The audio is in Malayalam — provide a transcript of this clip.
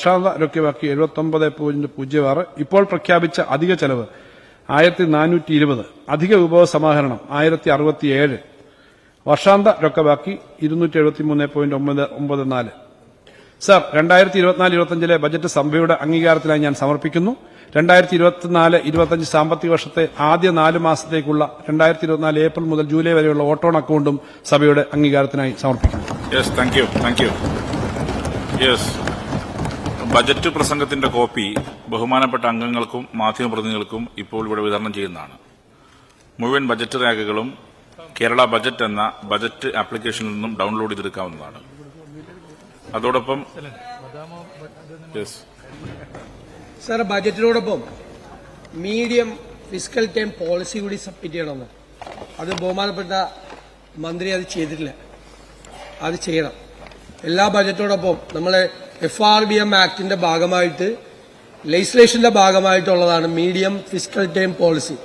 വർഷാന്ത 79.06. ഇപ്പോൾ പ്രഖ്യാപിച്ച അധിക ചെലവ് 1420. അധിക വിഭവ സമാഹരണം 1067. വർഷാന്ത രൊക്കബാക്കി 273.94. സർ, 2024-25 ബജറ്റ് സഭയുടെ അംഗീകാരത്തിനായി ഞാൻ സമർപ്പിക്കുന്നു. 2024-25 സാമ്പത്തിക വർഷത്തെ ആദ്യ 4 മാസത്തേക്കുള്ള 2024 ഏപ്രിൽ മുതൽ ജൂലൈ വരെയുള്ള ഓട്ടോൺ അക്കൌണ്ടും സഭയുടെ അംഗീകാരത്തിനായി സമർപ്പിക്കുന്നു. ബജറ്റ് പ്രസംഗത്തിന്റെ കോപ്പി ബഹുമാനപ്പെട്ട അംഗങ്ങൾക്കും മാധ്യമപ്രതിനിധികൾക്കും ഇപ്പോൾ ഇവിടെ വിതരണം ചെയ്യുന്നതാണ്. മുഴുവൻ ബജറ്റ് രേഖകളും കേരള ബജറ്റ് എന്ന ബജറ്റ് ആപ്ലിക്കേഷനിൽ നിന്നും ഡൌൺലോഡ് ചെയ്തെടുക്കാവുന്നതാണ്. അതോടൊപ്പം സാർ, ബജറ്റിനോടൊപ്പം മീഡിയം ഫിസ്ക്കൽ ടൈം പോളിസി കൂടി സബ്മിറ്റ് ചെയ്യണമെന്ന് അത് ബഹുമാനപ്പെട്ട മന്ത്രി അത് ചെയ്തിട്ടില്ല. അത് ചെയ്യണം. എല്ലാ ബജറ്റോടൊപ്പം നമ്മളെ FRBM ആക്ടിന്റെ ഭാഗമായിട്ട് ലെജിസ്ലേഷന്റെ ഭാഗമായിട്ടുള്ളതാണ് മീഡിയം ഫിസ്ക്കൽ ടൈം പോളിസി.